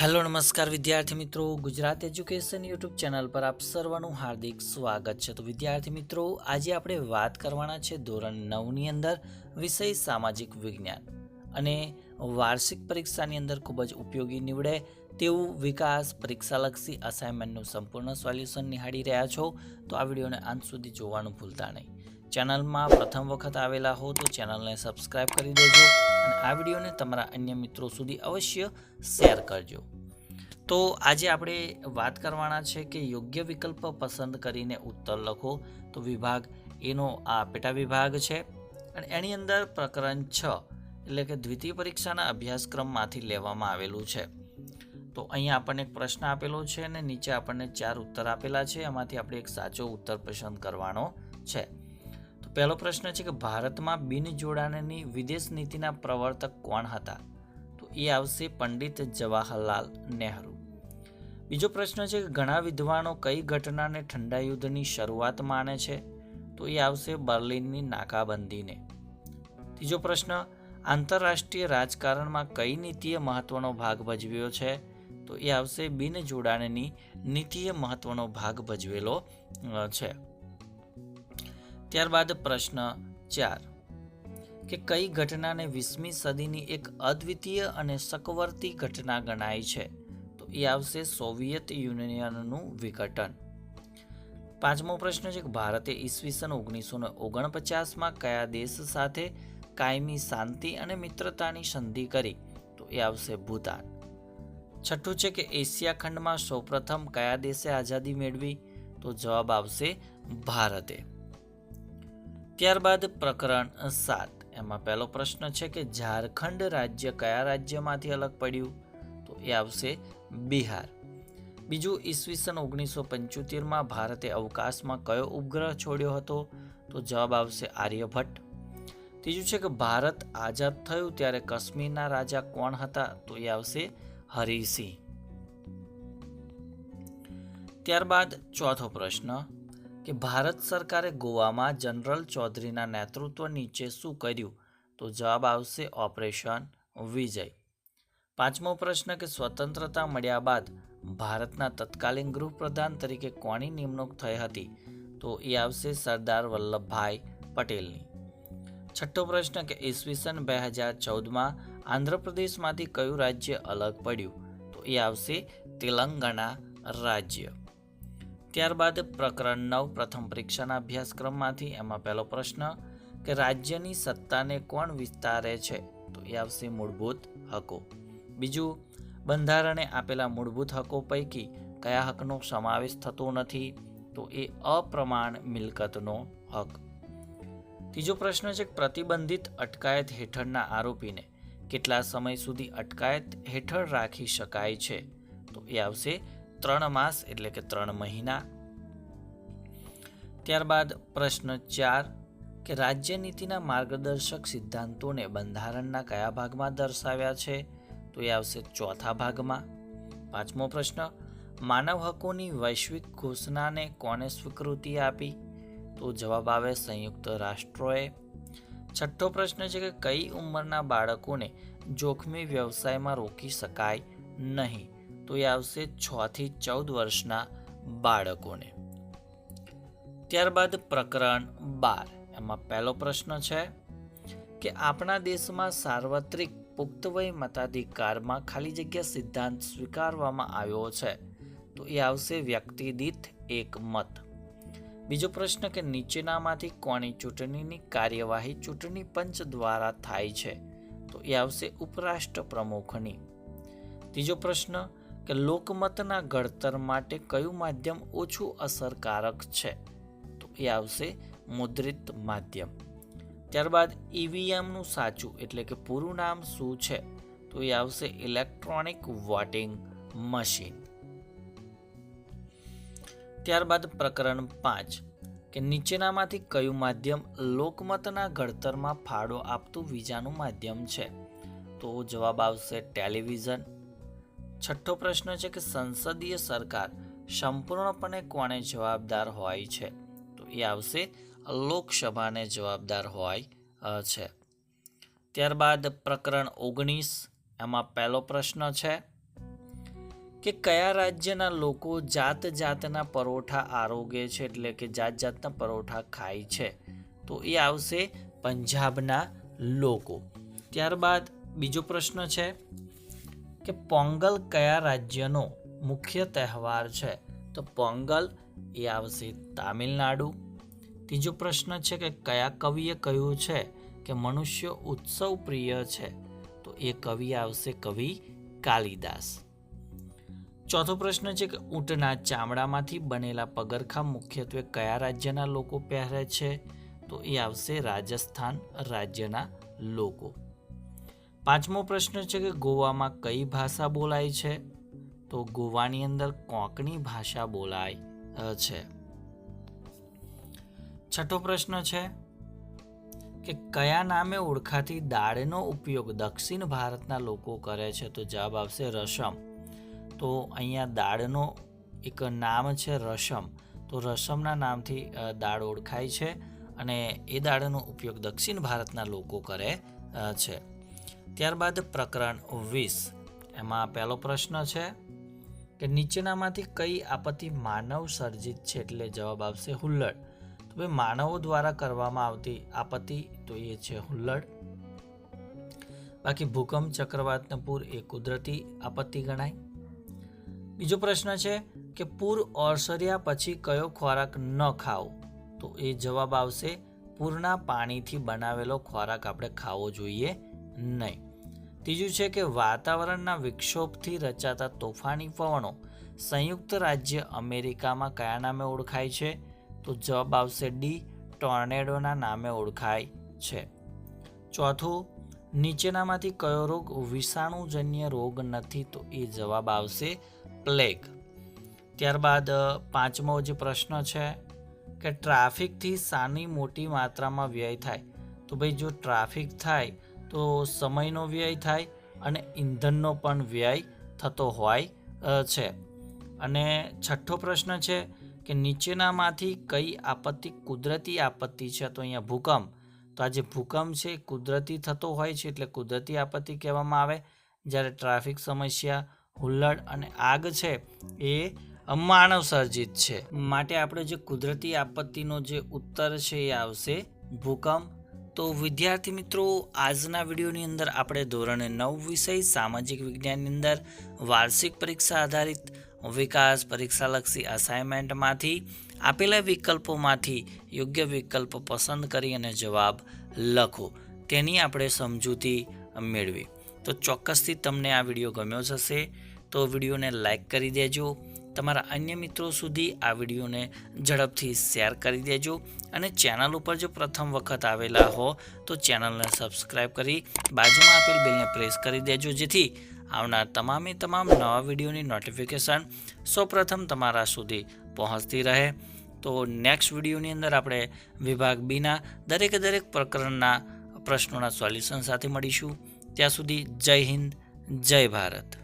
Hello નમસ્કાર વિદ્યાર્થી મિત્રો, ગુજરાત એજ્યુકેશન યુટ્યુબ ચેનલ પર આપ સર્વનું હાર્દિક સ્વાગત છે. તો વિદ્યાર્થી મિત્રો, આજે આપણે વાત કરવાના છે ધોરણ 9ની અંદર વિષય સામાજિક વિજ્ઞાન અને વાર્ષિક પરીક્ષાની અંદર ખૂબ જ ઉપયોગી નીવડે તેવું વિકાસ પરીક્ષાલક્ષી અસાઇનમેન્ટનું સંપૂર્ણ સોલ્યુશન નિહાળી રહ્યા છો તો આ વિડીયોને અંત સુધી જોવાનું ભૂલતા નહીં. ચેનલમાં પ્રથમ વખત આવેલા હો તો ચેનલને સબસ્ક્રાઇબ કરી દેજો અને આ વિડીયોને તમારા અન્ય મિત્રો સુધી અવશ્ય શેર કરજો. તો આજે આપણે વાત કરવાના છે કે યોગ્ય વિકલ્પ પસંદ કરીને ઉત્તર લખો. તો વિભાગ એનો આ પેટા વિભાગ છે અને એની અંદર પ્રકરણ 6 એટલે કે દ્વિતીય પરીક્ષાના અભ્યાસક્રમમાંથી લેવામાં આવેલું છે. તો અહીંયા આપણને એક પ્રશ્ન આપેલો છે અને નીચે આપણને 4 ઉત્તર આપેલા છે. એમાંથી આપણે એક સાચો ઉત્તર પસંદ કરવાનો છે. તો પહેલો પ્રશ્ન છે કે ભારતમાં બિન જોડાણની વિદેશ નીતિના પ્રવર્તક કોણ હતા? તો એ આવશે પંડિત જવાહરલાલ નહેરુ. બીજો પ્રશ્ન છે કે ઘણા વિદ્વાનો કઈ ઘટનાને ઠંડા યુદ્ધની શરૂઆત માને છે? તો એ આવશે બર્લિનની નાકાબંધીને. ત્રીજો પ્રશ્ન, આંતરરાષ્ટ્રીય રાજકારણમાં કઈ નીતિએ મહત્વનો ભાગ ભજવ્યો છે? તો એ આવશે બિન જોડાણની નીતિએ મહત્વનો ભાગ ભજવેલો છે. ત્યારબાદ પ્રશ્ન 4 કે કઈ ઘટનાને 20મી સદીની એક અદ્વિતીય અને સકવર્તી ઘટના ગણાય છે? તો એ આવશે સોવિયત યુનિયનનું વિઘટન. પાંચમો પ્રશ્ન છે કે ભારતે ઈસવીસન 1949માં કયા દેશ સાથે કાયમી શાંતિ અને મિત્રતાની સંધિ કરી? તો એ આવશે ભૂતાન. છઠ્ઠું છે કે એશિયા ખંડમાં સૌપ્રથમ કયા દેશે આઝાદી મેળવી? તો જવાબ આવશે ભારતે. ત્યારબાદ પ્રકરણ 7 એમાં પહેલો પ્રશ્ન છે કે ઝારખંડ રાજ્ય કયા રાજ્યમાંથી અલગ પડ્યું? તો એ આવશે બિહાર. બીજું, ઈસવીસન 1975માં ભારતે અવકાશમાં કયો ઉપગ્રહ છોડ્યો હતો? તો જવાબ આવશે આર્યભટ્ટ. ત્રીજું છે કે ભારત આઝાદ થયું ત્યારે કાશ્મીરના રાજા કોણ હતા? તો એ આવશે હરિસિંહ. ત્યારબાદ ચોથો પ્રશ્ન કે ભારત સરકારે ગોવામાં જનરલ ચૌધરીના નેતૃત્વ નીચે શું કર્યું? તો જવાબ આવશે ઓપરેશન વિજય. પાંચમો પ્રશ્ન કે સ્વતંત્રતા મળ્યા બાદ ભારતના તત્કાલીન ગૃહપ્રધાન તરીકે કોની નિમણૂક થઈ હતી? તો એ આવશે સરદાર વલ્લભભાઈ પટેલની. છઠ્ઠો પ્રશ્ન કે ઈસવીસન 2014માં આંધ્રપ્રદેશમાંથી કયું રાજ્ય અલગ પડ્યું? તો એ આવશે તેલંગાણા રાજ્ય. ત્યારબાદ પ્રકરણ 9 પ્રથમ પરીક્ષાના અભ્યાસક્રમમાંથી એમાં પહેલો પ્રશ્ન કે રાજ્યની સત્તાને કોણ વિસ્તારે છે? તો એ આવશે મૂળભૂત હકો. બીજું, બંધારણે આપેલા મૂળભૂત હકો પૈકી કયા હકનો સમાવેશ થતો નથી? તો એ અપ્રમાણ મિલકતનો હક. ત્રીજો પ્રશ્ન છે કે પ્રતિબંધિત અટકાયત હેઠળના આરોપીને કેટલા સમય સુધી અટકાયત હેઠળ રાખી શકાય છે? તો એ આવશે 3 માસ એટલે કે 3 મહિના. ત્યારબાદ પ્રશ્ન 4 કે રાજ્ય નીતિના માર્ગદર્શક સિદ્ધાંતોને બંધારણના કયા ભાગમાં દર્શાવ્યા છે? તો એ આવશે ચોથા ભાગમાં. પાંચમો પ્રશ્ન, માનવ હકોની વૈશ્વિક ઘોષણાને કોને સ્વીકૃતિ આપી? તો જવાબ આવે સંયુક્ત રાષ્ટ્રોએ. છઠ્ઠો પ્રશ્ન છે કે કઈ ઉંમરના બાળકોને જોખમી વ્યવસાયમાં રોકી શકાય નહીં? તો એ આવશે 6 થી 14 વર્ષના બાળકોને. ત્યારબાદ પ્રકરણ 12 એમાં પહેલો પ્રશ્ન છે કે આપણા દેશમાં સાર્વત્રિક પુખ્ત વય મતાધિકારમાં ખાલી જગ્યા સિદ્ધાંત સ્વીકારવામાં આવ્યો છે? તો એ આવશે વ્યક્તિ દીઠ એક મત. બીજો પ્રશ્ન કે નીચેનામાંથી કોની ચૂંટણીની કાર્યવાહી ચૂંટણી પંચ દ્વારા થાય છે? તો એ આવશે ઉપરાષ્ટ્ર પ્રમુખની. ત્રીજો પ્રશ્ન કે લોકમતના ઘડતર માટે કયું માધ્યમ ઓછું અસરકારક છે? તો એ આવશે મુદ્રિત માધ્યમ. ત્યારબાદ ઈવીએમનું સાચું એટલે કે પૂરું નામ શું છે? તો એ આવશે ઇલેક્ટ્રોનિક વોટિંગ મશીન. ત્યારબાદ પ્રકરણ 5 કે નીચેનામાંથી કયું માધ્યમ લોકમતના ઘડતરમાં ફાળો આપતું બીજાનું માધ્યમ છે? તો જવાબ આવશે ટેલિવિઝન. છઠ્ઠો પ્રશ્ન છે કે સંસદીય સરકાર સંપૂર્ણપણે કોને જવાબદાર હોય છે? તો એ આવશે લોકસભાને જવાબદાર હોય છે. ત્યારબાદ પ્રકરણ 19 એમાં પહેલો પ્રશ્ન છે કે કયા રાજ્યના લોકો જાત જાતના પરોઠા આરોગે છે, એટલે કે જાત જાતના પરોઠા ખાય છે? તો એ આવશે પંજાબના લોકો. ત્યારબાદ બીજો પ્રશ્ન છે કે પોંગલ કયા રાજ્યનો મુખ્ય તહેવાર છે? તો પોંગલ એ આવશે તામિલનાડુ. ત્રીજો પ્રશ્ન છે કે કયા કવિએ કહ્યું છે કે મનુષ્ય ઉત્સવ પ્રિય છે? તો એ કવિ આવશે કવિ કાલિદાસ. ચોથો પ્રશ્ન છે કે ઊંટના ચામડામાંથી બનેલા પગરખાં મુખ્યત્વે કયા રાજ્યના લોકો પહેરે છે? તો એ આવશે રાજસ્થાન રાજ્યના લોકો. પાંચમો પ્રશ્ન છે કે ગોવામાં કઈ ભાષા બોલાય છે? તો ગોવાની અંદર કોંકણી ભાષા બોલાય છે. છઠ્ઠો પ્રશ્ન છે કે કયા નામે ઓળખાતી દાળનો ઉપયોગ દક્ષિણ ભારતના લોકો કરે છે? તો જવાબ આવશે રસમ. તો અહીંયા દાળનો એક નામ છે રસમ. તો રસમના નામથી દાળ ઓળખાય છે અને એ દાળનો ઉપયોગ દક્ષિણ ભારતના લોકો કરે છે. ત્યારબાદ પ્રકરણ 20, એમાં પહેલો પ્રશ્ન છે કે નીચેનામાંથી કઈ આપત્તિ માનવ સર્જિત છે? એટલે જવાબ આવશે હુલ્લડ. તો ભાઈ માનવો દ્વારા કરવામાં આવતી આપત્તિ તો એ છે હુલ્લડ. બાકી ભૂકંપ, ચક્રવાત ને પૂર એ કુદરતી આપત્તિ ગણાય. બીજો પ્રશ્ન છે કે પૂર ઓસર્યા પછી કયો ખોરાક ન ખાવો? તો એ જવાબ આવશે પૂરના પાણીથી બનાવેલો ખોરાક આપણે ખાવો જોઈએ નહીં. ત્રીજું છે કે વાતાવરણના વિક્ષોભથી રચાતા તોફાની પવનો સંયુક્ત રાજ્ય અમેરિકામાં કયા નામે ઓળખાય છે? તો જવાબ આવશે ડી, ટોર્નેડોના નામે ઓળખાય છે. ચોથું, નીચેનામાંથી કયો રોગ વિષાણુજન્ય રોગ નથી? તો એ જવાબ આવશે પ્લેગ. ત્યારબાદ પાંચમો જે પ્રશ્ન છે કે ટ્રાફિકથી શાની મોટી માત્રામાં વ્યય થાય? તો ભાઈ જો ટ્રાફિક થાય તો સમયનો વ્યય થાય અને ઈંધણનો પણ વ્યય થતો હોય છે. અને છઠ્ઠો પ્રશ્ન છે કે નીચેનામાંથી કઈ આપત્તિ કુદરતી આપત્તિ છે? તો અહીંયા ભૂકંપ. તો આ જે ભૂકંપ છે કુદરતી થતો હોય છે એટલે કુદરતી આપત્તિ કહેવામાં આવે, જ્યારે ટ્રાફિક સમસ્યા, હુલ્લડ અને આગ છે એ માનવ સર્જિત છે. માટે આપણે જે કુદરતી આપત્તિનો જે ઉત્તર છે એ આવશે ભૂકંપ. તો વિદ્યાર્થી મિત્રો, આજના વિડીયોની અંદર આપણે ધોરણ 9 વિષય સામાજિક વિજ્ઞાનની અંદર વાર્ષિક પરીક્ષા આધારિત વિકાસ પરીક્ષાલક્ષી અસાઇનમેન્ટમાંથી આપેલા વિકલ્પોમાંથી યોગ્ય વિકલ્પ પસંદ કરી અને જવાબ લખો, તેની આપણે સમજૂતી મેળવી. તો ચોક્કસથી તમને આ વિડીયો ગમ્યો હશે તો વિડીયોને લાઈક કરી દેજો. તમારા અન્ય મિત્રો સુધી આ વિડીયોને ઝડપથી શેર કરી દેજો અને ચેનલ ઉપર જો પ્રથમ વખત આવેલા હો તો ચેનલને સબસ્ક્રાઈબ કરી બાજુમાં આપેલ બેલને પ્રેસ કરી દેજો, જેથી આવનાર તમામ નવા વિડીયોની નોટિફિકેશન સૌપ્રથમ તમારા સુધી પહોંચતી રહે. તો નેક્સ્ટ વિડીયોની અંદર આપણે વિભાગ બીના દરેક પ્રકરણના પ્રશ્નોના સોલ્યુશન સાથે મળીશું. ત્યાં સુધી જય હિન્દ, જય ભારત.